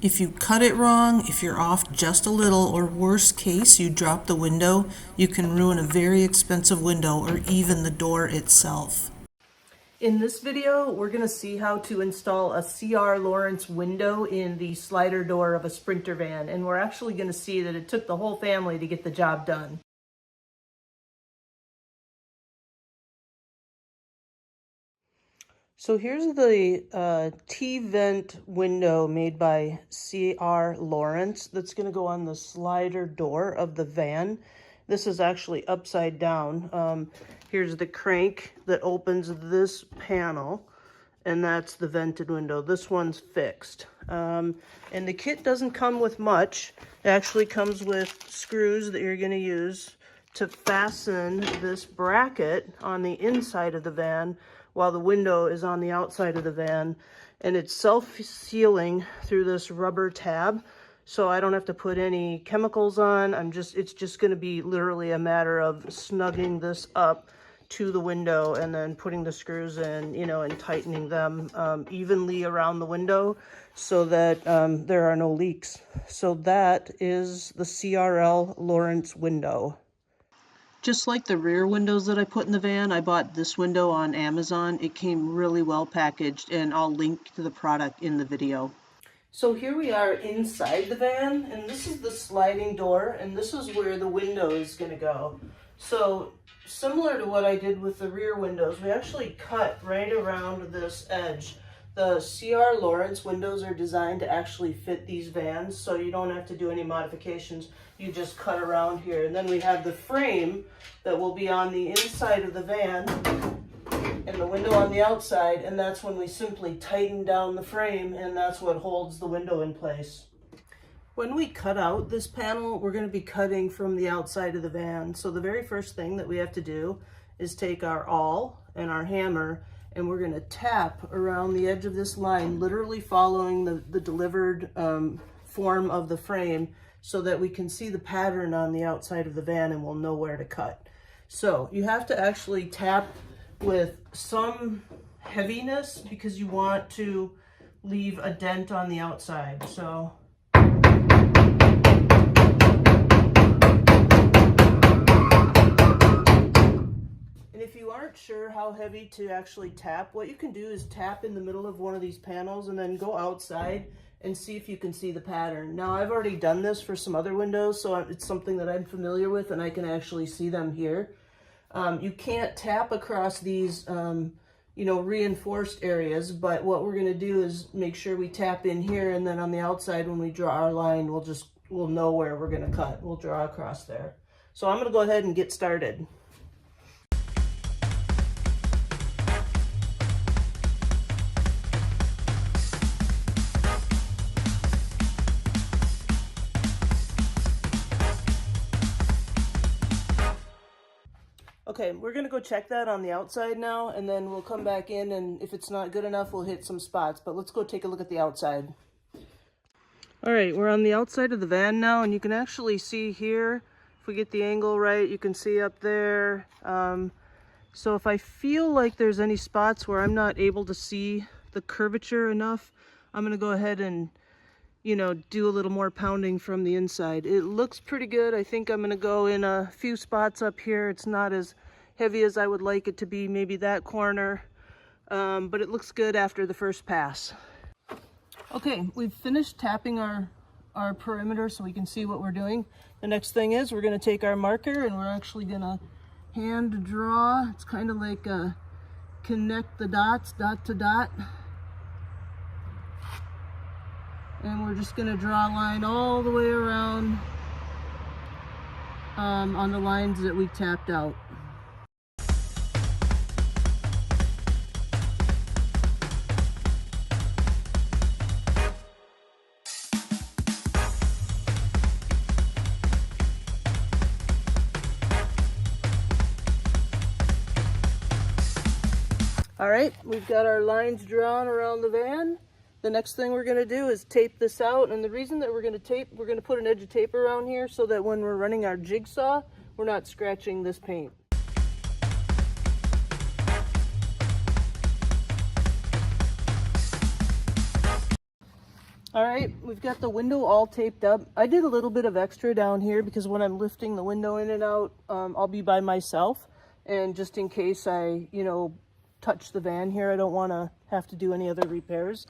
If you cut it wrong, if you're off just a little, or worst case, you drop the window, you can ruin a very expensive window or even the door itself. In this video, we're going to see how to install a Laurence window in the slider door of a Sprinter van, and we're actually going to see that it took the whole family to get the job done. So here's the T-vent window made by Laurence that's going to go on the slider door of the van. This is actually upside down. Here's the crank that opens this panel, and that's the vented window. This one's fixed. And the kit doesn't come with much. It actually comes with screws that you're going to use to fasten this bracket on the inside of the van while the window is on the outside of the van, and it's self-sealing through this rubber tab, so I don't have to put any chemicals on. It's just going to be literally a matter of snugging this up to the window and then putting the screws in, and tightening them evenly around the window so that there are no leaks. So that is the CRL Laurence window. Just like the rear windows that I put in the van, I bought this window on Amazon. It came really well packaged, and I'll link to the product in the video. So here we are inside the van, and this is the sliding door, and this is where the window is going to go. So similar to what I did with the rear windows, we actually cut right around this edge. The CR Laurence windows are designed to actually fit these vans, so you don't have to do any modifications. You just cut around here. And then we have the frame that will be on the inside of the van and the window on the outside, and that's when we simply tighten down the frame, and that's what holds the window in place. When we cut out this panel, we're going to be cutting from the outside of the van. So the very first thing that we have to do is take our awl and our hammer, and we're going to tap around the edge of this line, literally following the delivered form of the frame, so that we can see the pattern on the outside of the van and we'll know where to cut. So you have to actually tap with some heaviness because you want to leave a dent on the outside. So if you aren't sure how heavy to actually tap, what you can do is tap in the middle of one of these panels and then go outside and see if you can see the pattern. Now, I've already done this for some other windows, so it's something that I'm familiar with, and I can actually see them here. You can't tap across these, reinforced areas, but what we're going to do is make sure we tap in here, and then on the outside, when we draw our line, we'll know where we're going to cut. We'll draw across there. So I'm going to go ahead and get started. Okay, we're gonna go check that on the outside now, and then we'll come back in, and if it's not good enough, we'll hit some spots, but let's go take a look at the outside. All right, we're on the outside of the van now, and you can actually see here, if we get the angle right, you can see up there. So if I feel like there's any spots where I'm not able to see the curvature enough, I'm gonna go ahead and do a little more pounding from the inside. It looks pretty good. I think I'm gonna go in a few spots up here. It's not as heavy as I would like it to be, maybe that corner, but it looks good after the first pass. Okay, we've finished tapping our perimeter so we can see what we're doing. The next thing is we're gonna take our marker and we're actually gonna hand draw. It's kind of like connect the dots, dot to dot. And we're just going to draw a line all the way around on the lines that we tapped out. All right, we've got our lines drawn around the van. The next thing we're going to do is tape this out, and the reason that we're going to put an edge of tape around here so that when we're running our jigsaw, we're not scratching this paint. All right, we've got the window all taped up. I did a little bit of extra down here because when I'm lifting the window in and out, I'll be by myself. And just in case I, touch the van here, I don't want to have to do any other repairs.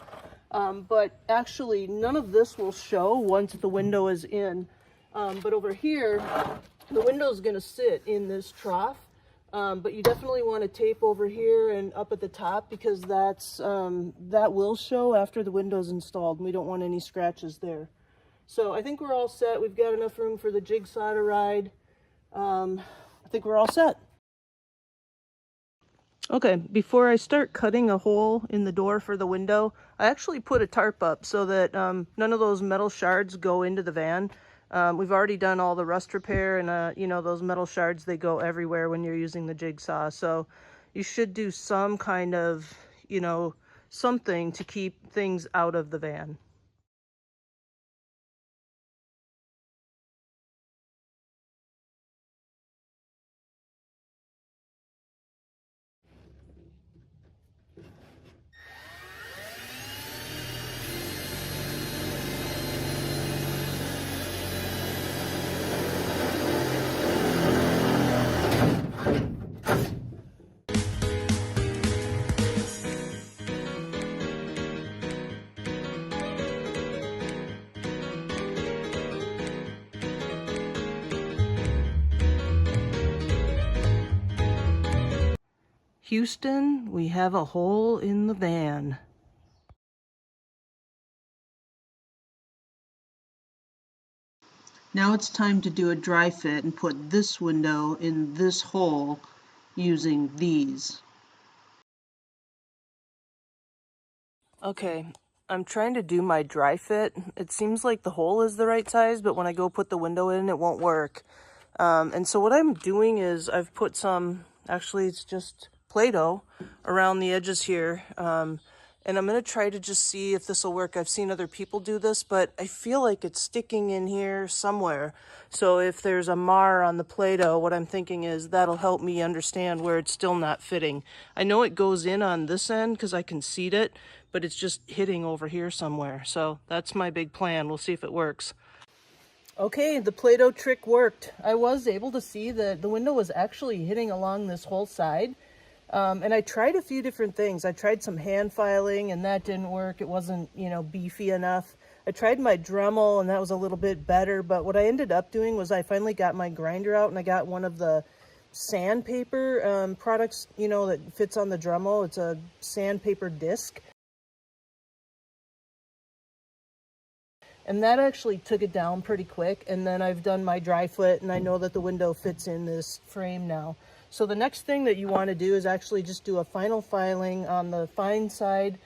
But actually, none of this will show once the window is in. But over here, the window is going to sit in this trough. But you definitely want to tape over here and up at the top because that will show after the window's installed. We don't want any scratches there. So I think we're all set. We've got enough room for the jigsaw to ride. I think we're all set. Okay, before I start cutting a hole in the door for the window, I actually put a tarp up so that none of those metal shards go into the van. We've already done all the rust repair and, those metal shards, they go everywhere when you're using the jigsaw. So you should do some kind of, something to keep things out of the van. Houston, we have a hole in the van. Now it's time to do a dry fit and put this window in this hole using these. Okay, I'm trying to do my dry fit. It seems like the hole is the right size, but when I go put the window in, it won't work. And so what I'm doing is I've put some, actually it's just Play-Doh around the edges here. And I'm going to try to just see if this will work. I've seen other people do this, but I feel like it's sticking in here somewhere. So if there's a mar on the Play-Doh, what I'm thinking is that'll help me understand where it's still not fitting. I know it goes in on this end because I can seat it, but it's just hitting over here somewhere. So that's my big plan. We'll see if it works. Okay, the Play-Doh trick worked. I was able to see that the window was actually hitting along this whole side. And I tried a few different things. I tried some hand filing and that didn't work. It wasn't, beefy enough. I tried my Dremel and that was a little bit better. But what I ended up doing was I finally got my grinder out and I got one of the sandpaper products, that fits on the Dremel. It's a sandpaper disc. And that actually took it down pretty quick. And then I've done my dry fit and I know that the window fits in this frame now. So the next thing that you want to do is actually just do a final filing on the fine side.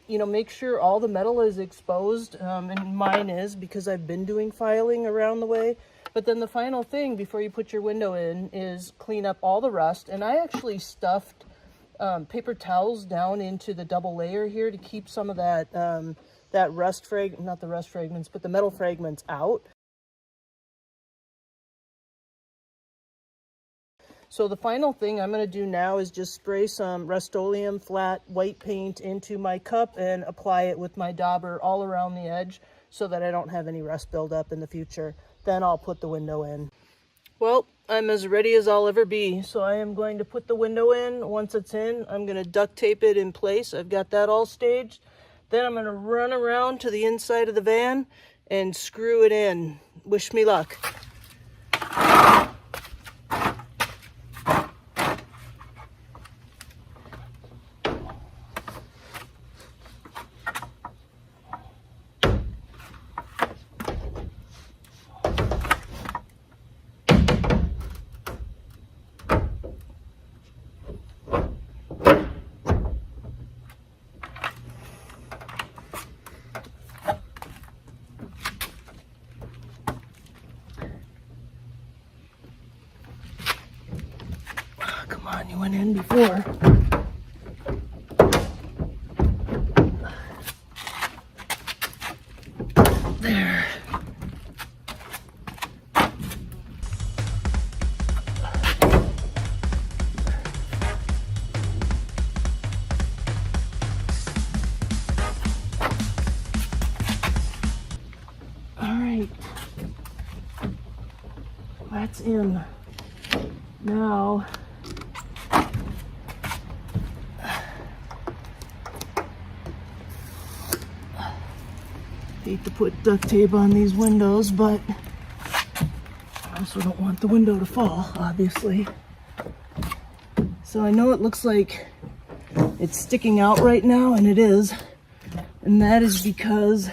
Make sure all the metal is exposed, and mine is because I've been doing filing around the way. But then the final thing before you put your window in is clean up all the rust. And I actually stuffed paper towels down into the double layer here to keep some of that not the rust fragments, but the metal fragments out. So the final thing I'm going to do now is just spray some Rust-Oleum flat white paint into my cup and apply it with my dauber all around the edge so that I don't have any rust buildup in the future. Then I'll put the window in. Well, I'm as ready as I'll ever be. So I am going to put the window in. Once it's in, I'm going to duct tape it in place. I've got that all staged. Then I'm going to run around to the inside of the van and screw it in. Wish me luck. Come on, you went in before. There. right. That's in. Now, hate to put duct tape on these windows, but I also don't want the window to fall, obviously. So I know it looks like it's sticking out right now, and it is. And that is because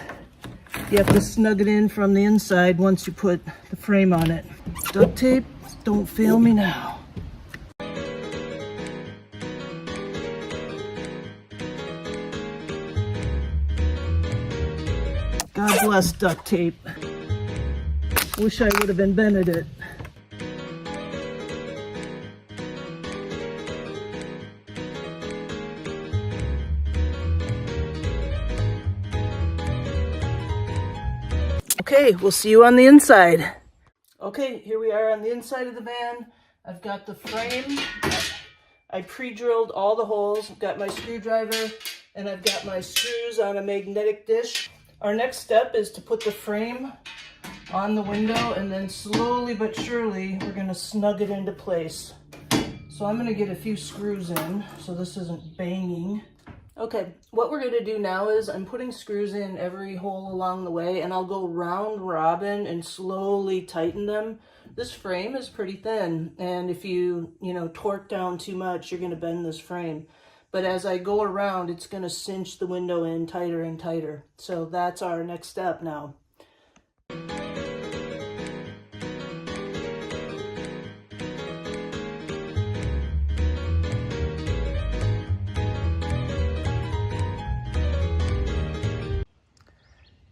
you have to snug it in from the inside once you put the frame on it. Duct tape, don't fail me now. God bless duct tape. Wish I would have invented it. Okay, we'll see you on the inside. Okay, here we are on the inside of the van. I've got the frame. I pre-drilled all the holes. I've got my screwdriver, and I've got my screws on a magnetic dish. Our next step is to put the frame on the window, and then slowly but surely we're going to snug it into place. So I'm going to get a few screws in so this isn't banging. Okay, what we're going to do now is I'm putting screws in every hole along the way, and I'll go round robin and slowly tighten them. This frame is pretty thin, and if you torque down too much, you're going to bend this frame. But as I go around, it's going to cinch the window in tighter and tighter. So that's our next step now.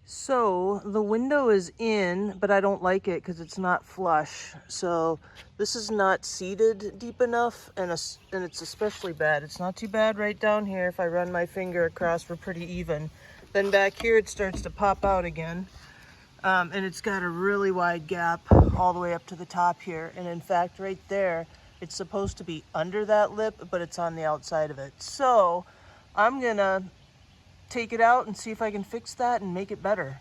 So the window is in, but I don't like it because it's not flush. So this is not seated deep enough, and it's especially bad. It's not too bad right down here if I run my finger across, we're pretty even. Then back here it starts to pop out again. And it's got a really wide gap all the way up to the top here. And in fact, right there, it's supposed to be under that lip, but it's on the outside of it. So I'm gonna take it out and see if I can fix that and make it better.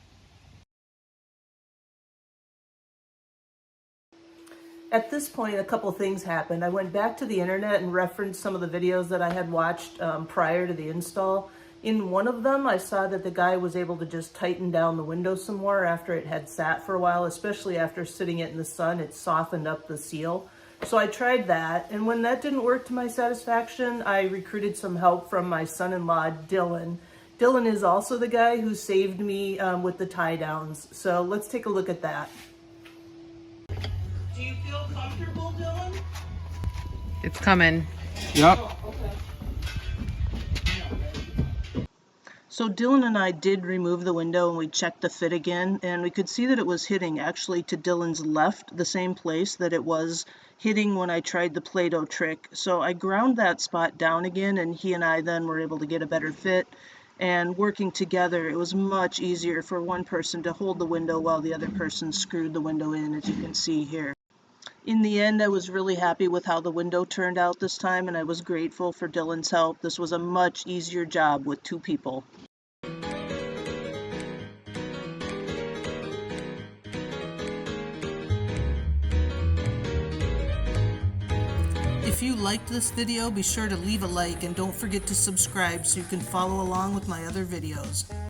At this point, a couple things happened. I went back to the internet and referenced some of the videos that I had watched prior to the install. In one of them, I saw that the guy was able to just tighten down the window some more after it had sat for a while, especially after sitting it in the sun. It softened up the seal. So I tried that, and when that didn't work to my satisfaction, I recruited some help from my son-in-law, Dylan. Dylan is also the guy who saved me with the tie downs. So let's take a look at that. Do you feel comfortable, Dylan? It's coming. Yep. Oh, okay. So Dylan and I did remove the window and we checked the fit again, and we could see that it was hitting actually to Dylan's left, the same place that it was hitting when I tried the Play-Doh trick. So I ground that spot down again, and he and I then were able to get a better fit. And working together, it was much easier for one person to hold the window while the other person screwed the window in, as you can see here. In the end, I was really happy with how the window turned out this time, and I was grateful for Dylan's help. This was a much easier job with two people. If you liked this video, be sure to leave a like and don't forget to subscribe so you can follow along with my other videos.